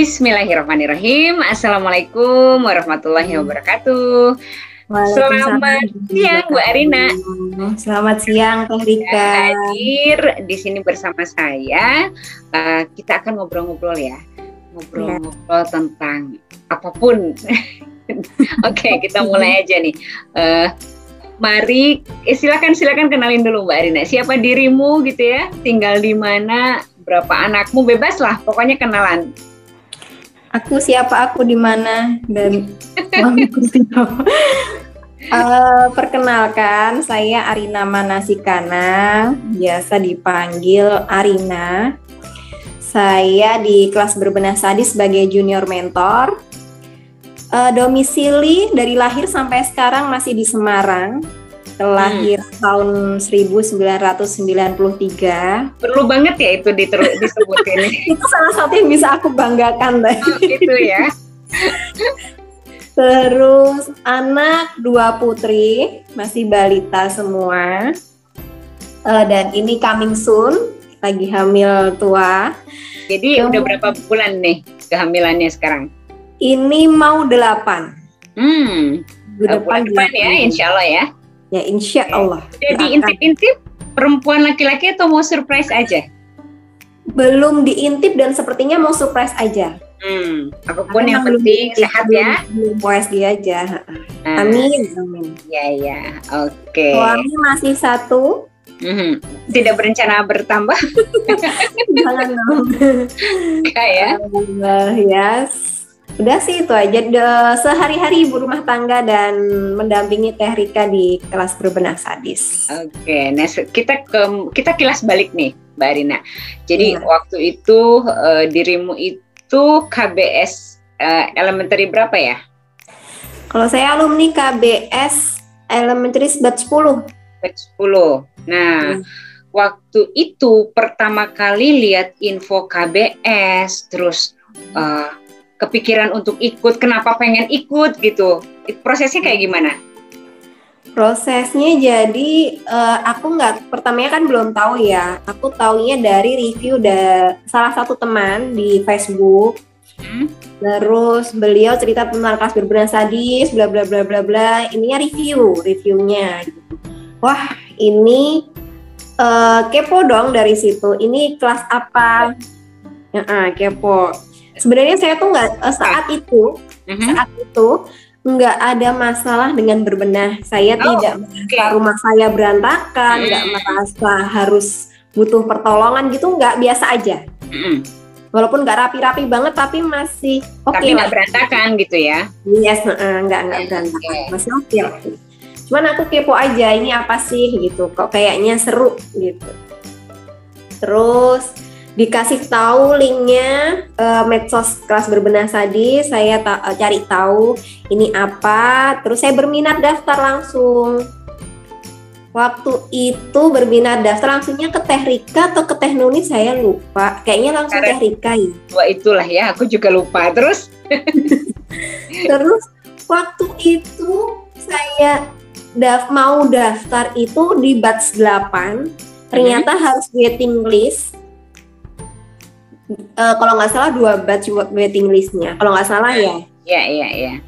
Bismillahirrahmanirrahim. Assalamualaikum warahmatullahi wabarakatuh. Selamat siang Bu Arina. Selamat siang Teh Rika. Hadir di sini bersama saya. Kita akan ngobrol-ngobrol ya. Ngobrol-ngobrol tentang apapun. Oke, kita mulai aja nih. Mari silakan kenalin dulu Mbak Arina. Siapa dirimu gitu ya? Tinggal di mana? Berapa anakmu? Bebas lah, pokoknya kenalan. Aku siapa, aku di mana, dan perkenalkan, saya Arina Manasikana, biasa dipanggil Arina. Saya di kelas berbenah sadis sebagai junior mentor. Domisili dari lahir sampai sekarang masih di Semarang. Lahir tahun 1993. Perlu banget ya itu disebutin. Itu salah satu yang bisa aku banggakan. Gitu ya. Terus anak 2 putri, masih balita semua. Dan ini coming soon, lagi hamil tua. Jadi udah berapa bulan nih kehamilannya sekarang? Ini mau 8. Bulan depan ya, insya Allah ya. Ya insya Allah. Jadi intip-intip perempuan laki-laki atau mau surprise aja? Belum diintip dan sepertinya mau surprise aja. Apapun yang penting sehat ya. Belum USG aja. Amin. Ya, oke. Suami masih 1. Tidak berencana bertambah? Jangan dong. Kayak Yes. Udah sih itu aja, sehari-hari ibu rumah tangga dan mendampingi Teh Rika di kelas berbenah sadis. Oke, nah kita kilas balik nih Mbak Arina. Jadi waktu itu dirimu itu KBS elementary berapa ya? Kalau saya alumni KBS elementary batch 10. Batch 10. Nah, waktu itu pertama kali lihat info KBS, terus kepikiran untuk ikut, kenapa pengen ikut gitu? Prosesnya kayak gimana? Prosesnya jadi aku pertamanya kan belum tahu ya. Aku taunya dari review salah satu teman di Facebook. Terus beliau cerita tentang kelas berbenah sadis, bla bla bla bla bla. Ininya reviewnya. Gitu. Wah, ini kepo dong dari situ. Ini kelas apa? Kepo. Sebenarnya saya tuh saat itu nggak ada masalah dengan berbenah. Saya tidak merasa rumah saya berantakan, nggak merasa harus butuh pertolongan gitu, nggak, biasa aja. Walaupun nggak rapi-rapi banget, tapi masih oke. Tapi nggak berantakan gitu ya? Yes, nggak berantakan, masih oke. Cuman aku kepo aja, ini apa sih gitu, kok kayaknya seru gitu. Terus dikasih tahu linknya medsos kelas berbenah sadis, saya cari tahu ini apa, terus saya berminat daftar langsung. Waktu itu berminat daftar langsungnya ke Teh Rika atau ke Teh Nuni, saya lupa, kayaknya langsung Teh Rika ya. Wah, itulah ya, aku juga lupa. Terus waktu itu saya mau daftar itu di batch 8, ternyata harus waiting list. Kalau nggak salah 2 batch waiting listnya, kalau nggak salah ya. Iya.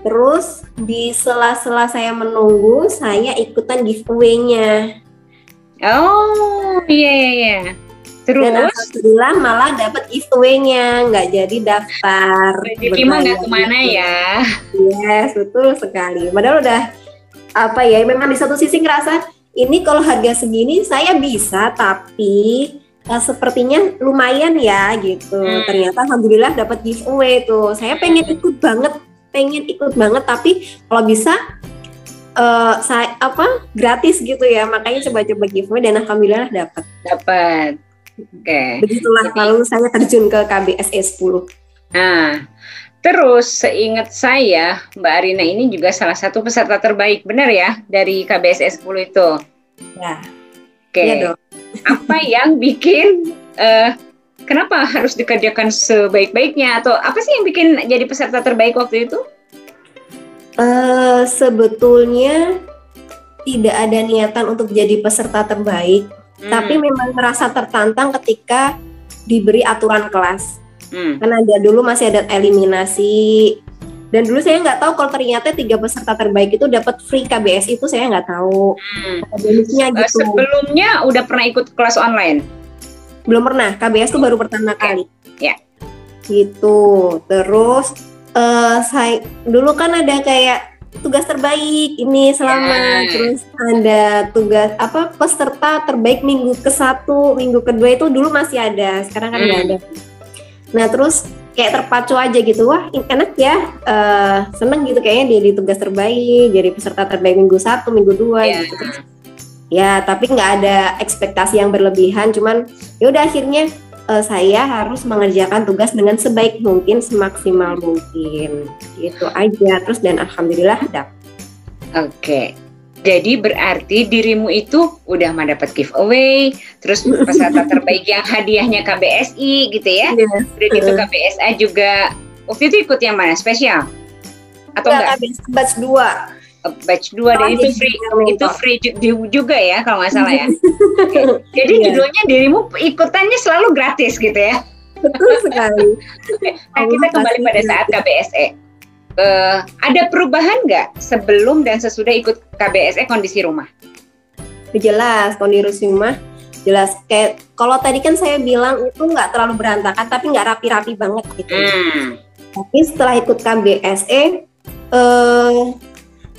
Terus di sela-sela saya menunggu, saya ikutan giveaway-nya. Oh iya. Terus? Dan alhamdulillah malah dapat giveaway-nya, nggak jadi daftar. Rezeki mah nggak kemana ya. Yes, betul sekali. Padahal udah memang di satu sisi ngerasa ini kalau harga segini saya bisa, tapi sepertinya lumayan ya gitu. Ternyata alhamdulillah dapat giveaway tuh. Saya pengen ikut banget, tapi kalau bisa saya gratis gitu ya. Makanya coba-coba giveaway dan alhamdulillah dapat. Oke. Begitulah lalu saya terjun ke KBS 10. Nah, terus seingat saya Mbak Arina ini juga salah satu peserta terbaik, benar ya, dari KBS 10 itu? Ya. Oke. Iya dong. Apa yang bikin kenapa harus dikerjakan sebaik-baiknya, atau apa sih yang bikin jadi peserta terbaik waktu itu? Sebetulnya tidak ada niatan untuk jadi peserta terbaik, tapi memang merasa tertantang ketika diberi aturan kelas. Karena dulu masih ada eliminasi. Dan dulu saya nggak tahu kalau ternyata 3 peserta terbaik itu dapat free KBS, itu saya nggak tahu. Akademiknya gitu. Sebelumnya udah pernah ikut kelas online? Belum pernah, KBS itu baru pertama kali. Ya. Gitu. Terus saya dulu kan ada kayak tugas terbaik ini selama, terus ada tugas peserta terbaik minggu ke-1, minggu kedua itu dulu masih ada, sekarang kan nggak ada. Nah terus kayak terpacu aja gitu, wah enak ya, seneng gitu kayaknya jadi tugas terbaik, jadi peserta terbaik minggu 1, minggu 2 gitu. Terus, ya tapi nggak ada ekspektasi yang berlebihan, cuman ya udah akhirnya saya harus mengerjakan tugas dengan sebaik mungkin, semaksimal mungkin, gitu aja. Terus dan alhamdulillah dapet. Oke. Jadi berarti dirimu itu udah mendapat giveaway, terus peserta terbaik yang hadiahnya KBSI gitu ya. Udah gitu KBSA juga. Waktu itu ikut yang mana? Spesial? Atau enggak? Batch 2. Batch 2 dan itu free juga ya kalau nggak salah ya. Jadi judulnya dirimu ikutannya selalu gratis gitu ya. Betul sekali. Nah kita kembali pada saat KBSE. Ada perubahan nggak sebelum dan sesudah ikut KBSE kondisi rumah? Jelas, kondisi rumah jelas. Kayak kalau tadi kan saya bilang itu nggak terlalu berantakan, tapi nggak rapi-rapi banget gitu. Tapi setelah ikut KBSE,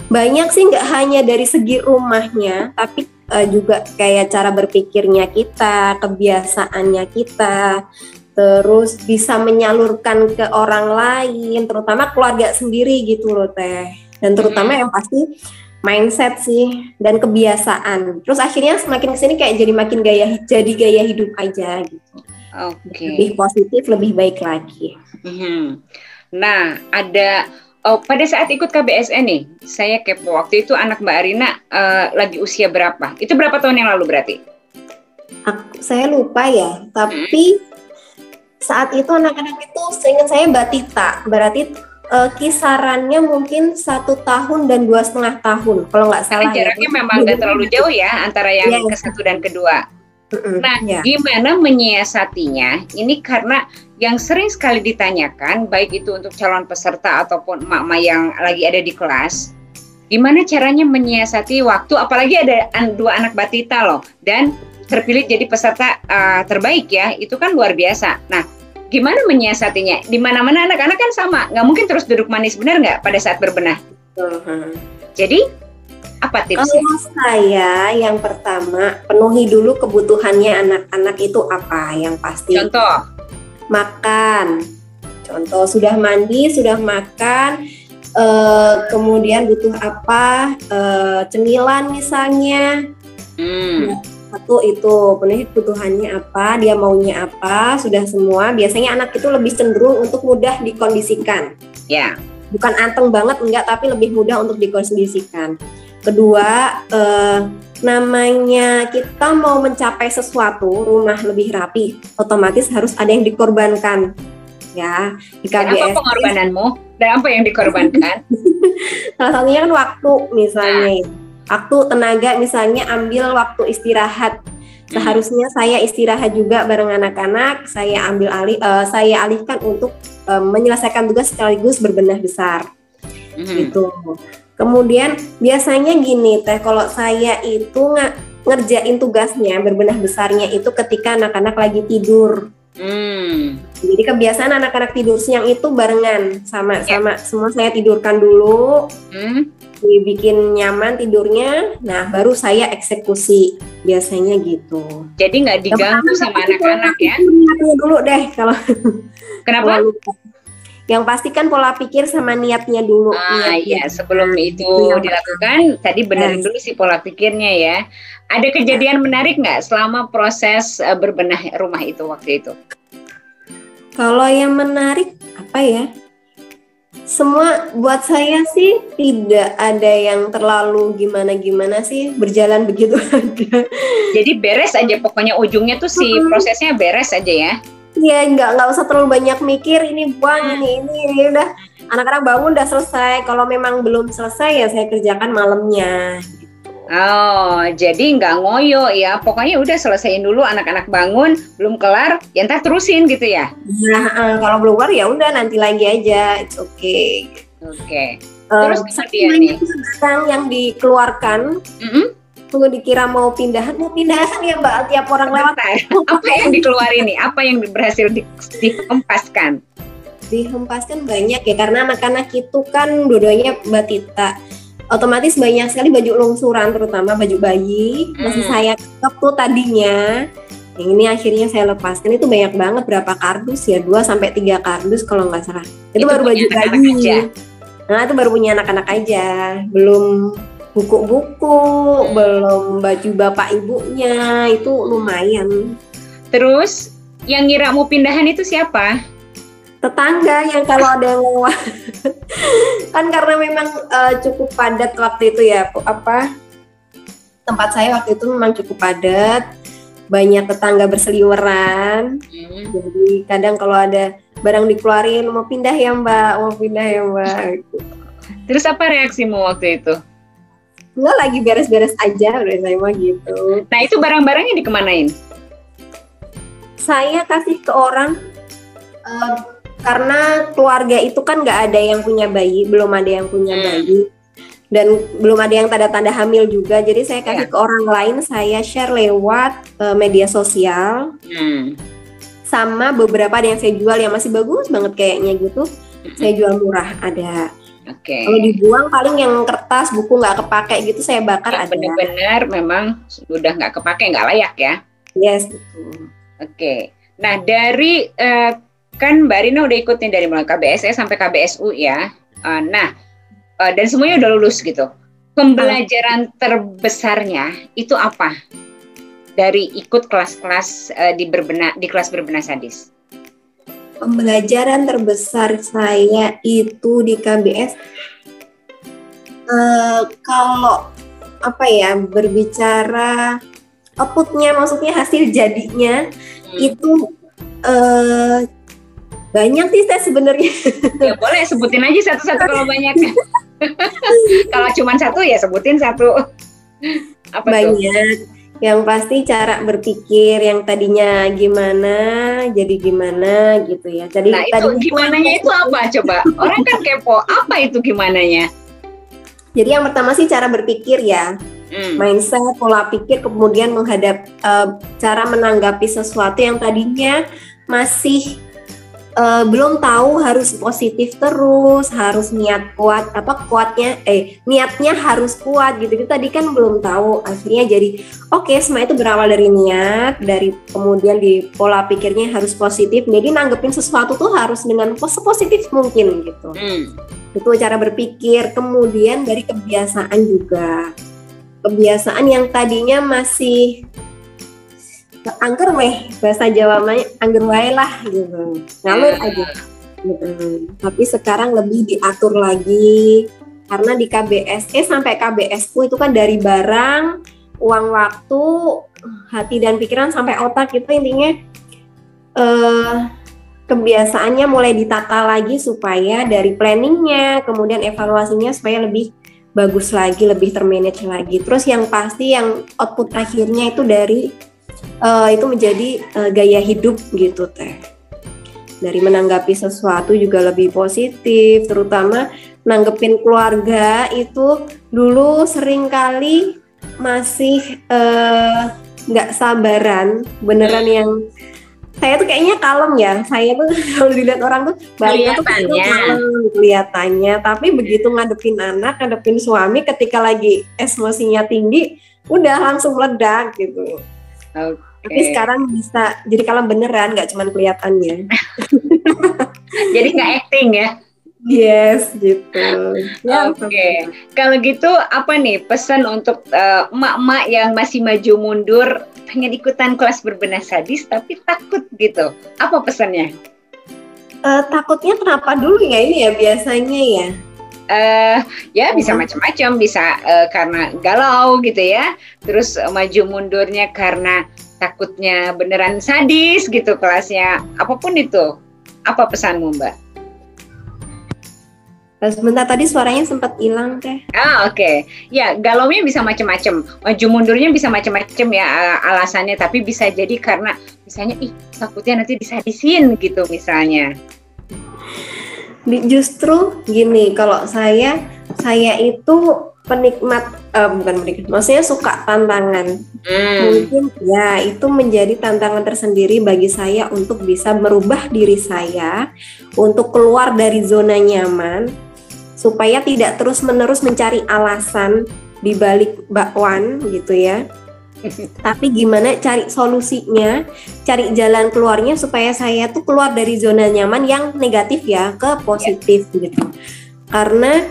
banyak sih, nggak hanya dari segi rumahnya, tapi juga kayak cara berpikirnya kita, kebiasaannya kita. Terus bisa menyalurkan ke orang lain, terutama keluarga sendiri gitu loh Teh. Dan terutama yang pasti mindset sih dan kebiasaan. Terus akhirnya semakin kesini kayak jadi gaya hidup aja gitu. Lebih positif, lebih baik lagi. Nah pada saat ikut KBSE nih, saya kepo, waktu itu anak Mbak Arina lagi usia berapa? Itu berapa tahun yang lalu berarti? Saya lupa ya, tapi saat itu anak-anak itu seingat saya batita, berarti kisarannya mungkin 1 tahun dan 2,5 tahun kalau nggak salah. Jaraknya memang nggak terlalu jauh ya antara yang ke-1 dan kedua. Nah, gimana menyiasatinya? Ini karena yang sering sekali ditanyakan, baik itu untuk calon peserta ataupun emak-emak yang lagi ada di kelas, gimana caranya menyiasati waktu, apalagi ada 2 anak batita loh, dan terpilih jadi peserta terbaik ya, itu kan luar biasa. Nah, gimana menyiasatinya? Di mana-mana anak-anak kan sama, nggak mungkin terus duduk manis, benar nggak pada saat berbenah? Jadi, apa tipsnya? Kalau saya, yang pertama, penuhi dulu kebutuhannya anak-anak itu apa, yang pasti. Contoh? Makan. Contoh, sudah mandi, sudah makan, kemudian butuh apa, cemilan misalnya. Satu itu, penuhi kebutuhannya apa, dia maunya apa, sudah semua. Biasanya anak itu lebih cenderung untuk mudah dikondisikan. Ya. Bukan anteng banget, enggak, tapi lebih mudah untuk dikondisikan. Kedua, namanya kita mau mencapai sesuatu, rumah lebih rapi, otomatis harus ada yang dikorbankan. Ya, di KBS. Dan apa pengorbananmu? Dan apa yang dikorbankan? Salah satunya kan waktu misalnya. Waktu, tenaga, misalnya ambil waktu istirahat. Seharusnya saya istirahat juga bareng anak-anak, saya alihkan untuk menyelesaikan tugas sekaligus berbenah besar. Gitu. Kemudian biasanya gini Teh, kalau saya itu ngerjain tugasnya berbenah besarnya itu ketika anak-anak lagi tidur. Jadi kebiasaan anak-anak tidur siang itu barengan sama semua saya tidurkan dulu. Dibikin nyaman tidurnya, nah baru saya eksekusi, biasanya gitu. Jadi nggak diganggu sama anak-anak ya? Niatnya dulu deh kalau. Kenapa? Yang pasti kan pola pikir sama niatnya dulu. Iya, sebelum itu dilakukan, tadi benerin dulu sih pola pikirnya ya. Ada kejadian menarik nggak selama proses berbenah rumah itu waktu itu? Kalau yang menarik apa ya? Semua buat saya sih tidak ada yang terlalu gimana-gimana sih, berjalan begitu aja. Jadi beres aja, pokoknya ujungnya tuh prosesnya beres aja ya? Iya, nggak usah terlalu banyak mikir, ini buang, ini udah anak-anak bangun udah selesai. Kalau memang belum selesai ya saya kerjakan malamnya. Gitu. Oh, jadi nggak ngoyo ya. Pokoknya udah selesaiin dulu, anak-anak bangun, belum kelar, ya ntar terusin gitu ya. Nah, kalau belum kelar ya udah nanti lagi aja, it's okay. Oke. Terus kemudian nih, yang dikeluarkan, tunggu dikira mau pindahan ya Mbak, tiap orang lewat. Apa yang dikeluarin nih? Apa yang berhasil dihempaskan? Dihempaskan banyak ya, karena anak-anak itu kan dua-duanya batita. Otomatis banyak sekali baju lungsuran, terutama baju bayi. Masih saya ketok tuh tadinya. Yang ini akhirnya saya lepaskan. Itu banyak banget, berapa kardus ya, 2-3 kardus kalau nggak salah. Itu baru baju bayi. Nah, itu baru punya anak-anak aja. Belum buku-buku, belum baju bapak ibunya. Itu lumayan. Terus yang ngira mau pindahan itu siapa? Tetangga yang kalau ada yang lewat. Kan karena memang cukup padat waktu itu ya, tempat saya waktu itu memang cukup padat, banyak tetangga berseliweran. Jadi kadang kalau ada barang dikeluarin, mau pindah ya Mbak. Terus apa reaksimu waktu itu? Enggak, lagi beres-beres aja udah saya mah gitu. Nah, itu barang-barangnya dikemanain? Saya kasih ke orang, karena keluarga itu kan nggak ada yang punya bayi, belum ada yang punya bayi, dan belum ada yang tanda-tanda hamil juga. Jadi saya kasih ke orang lain, saya share lewat media sosial, sama beberapa ada yang saya jual yang masih bagus banget kayaknya gitu, saya jual murah ada. Kalau dibuang paling yang kertas buku nggak kepake gitu saya bakar ada. Benar-benar memang udah nggak kepake, nggak layak ya? Yes, betul. Nah dari kan Mbak Rina udah ikutin dari mulai KBSS sampai KBSU ya. Dan semuanya udah lulus gitu. Pembelajaran terbesarnya itu apa? Dari ikut kelas-kelas di kelas berbenah sadis. Pembelajaran terbesar saya itu di KBS, kalau berbicara outputnya, maksudnya hasil jadinya itu banyak sih saya sebenarnya. Ya boleh sebutin aja satu-satu kalau banyak. Kalau cuma satu ya sebutin satu. Apa banyak tuh? Yang pasti cara berpikir yang tadinya gimana jadi gimana gitu ya. Jadi nah itu gimananya itu apa coba? Orang kan kepo, apa itu gimananya? Jadi yang pertama sih cara berpikir ya. Mindset, pola pikir, kemudian cara menanggapi sesuatu yang tadinya masih belum tahu harus positif terus, harus niat kuat, niatnya harus kuat gitu. Kita tadi kan belum tahu, akhirnya jadi semua itu berawal dari niat, dari kemudian di pola pikirnya harus positif. Jadi nanggepin sesuatu tuh harus dengan sepositif mungkin gitu. Itu cara berpikir. Kemudian dari kebiasaan juga. Kebiasaan yang tadinya masih angker weh, bahasa Jawa mah angger wae lah gitu, ngalur aja gitu. Tapi sekarang lebih diatur lagi karena di KBSE sampai KBSku itu kan dari barang, uang, waktu, hati dan pikiran sampai otak itu intinya kebiasaannya mulai ditata lagi supaya dari planningnya kemudian evaluasinya supaya lebih bagus lagi, lebih termanage lagi. Terus yang pasti yang output akhirnya itu dari itu menjadi gaya hidup gitu teh. Dari menanggapi sesuatu juga lebih positif, terutama nanggepin keluarga itu dulu seringkali masih nggak sabaran, beneran yang saya tuh kayaknya kalem ya. Saya tuh kalau dilihat orang tuh baliknya tuh kelihatannya, tapi begitu ngadepin anak, ngadepin suami, ketika lagi emosinya tinggi, udah langsung meledak gitu. Tapi sekarang bisa jadi kalem beneran, nggak cuma kelihatannya. Jadi nggak acting ya? Yes, gitu. Ya, Kalau gitu apa nih pesan untuk emak-emak yang masih maju mundur, pengen ikutan kelas berbenah sadis tapi takut gitu? Apa pesannya? Takutnya kenapa dulu ya ini ya biasanya ya? Ya bisa macam-macam, bisa karena galau gitu ya, terus maju mundurnya karena takutnya beneran sadis gitu kelasnya, apapun itu. Apa pesanmu Mbak? Sebentar tadi suaranya sempat hilang teh. Oke. Ya, galaunya bisa macam-macam. Maju mundurnya bisa macam-macam ya alasannya, tapi bisa jadi karena misalnya takutnya nanti disadisin gitu misalnya. Justru gini, kalau saya itu penikmat, bukan penikmat, maksudnya suka tantangan. Mungkin ya itu menjadi tantangan tersendiri bagi saya untuk bisa merubah diri saya, untuk keluar dari zona nyaman, supaya tidak terus-menerus mencari alasan di balik bakwan gitu ya. Tapi gimana cari solusinya, cari jalan keluarnya supaya saya tuh keluar dari zona nyaman yang negatif ya ke positif gitu. Karena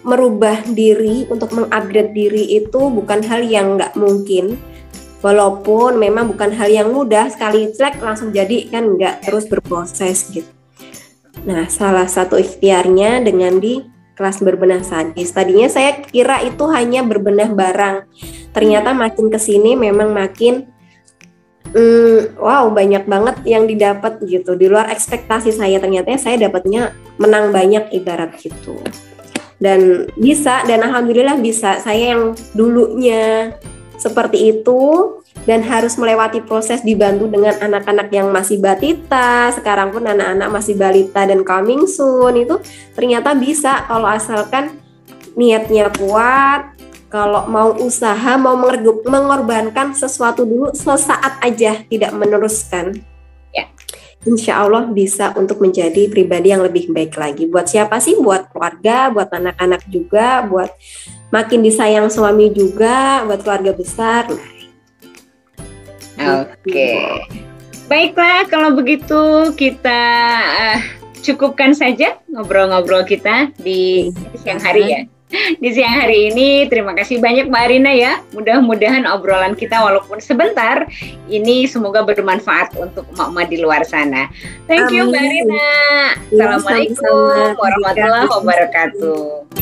merubah diri untuk mengupgrade diri itu bukan hal yang nggak mungkin. Walaupun memang bukan hal yang mudah, sekali cek langsung jadi kan, nggak terus berproses gitu. Nah, salah satu ikhtiarnya dengan di kelas berbenah sadis. Tadinya saya kira itu hanya berbenah barang. Ternyata makin kesini memang makin wow, banyak banget yang didapat gitu. Di luar ekspektasi saya, ternyata saya dapatnya menang banyak ibarat gitu. Dan bisa, dan alhamdulillah bisa. Saya yang dulunya seperti itu dan harus melewati proses dibantu dengan anak-anak yang masih batita, sekarang pun anak-anak masih balita dan coming soon, itu ternyata bisa kalau asalkan niatnya kuat, kalau mau usaha, mau mengorbankan sesuatu dulu sesaat aja, tidak meneruskan. Insya Allah bisa untuk menjadi pribadi yang lebih baik lagi. Buat siapa sih? Buat keluarga, buat anak-anak juga, buat makin disayang suami juga, buat keluarga besar. Oke. Baiklah, kalau begitu kita cukupkan saja ngobrol-ngobrol kita di siang hari ya. Di siang hari ini terima kasih banyak Mbak Arina ya. Mudah-mudahan obrolan kita walaupun sebentar ini semoga bermanfaat untuk emak-emak di luar sana. Thank you Mbak Arina. Assalamualaikum warahmatullahi wabarakatuh.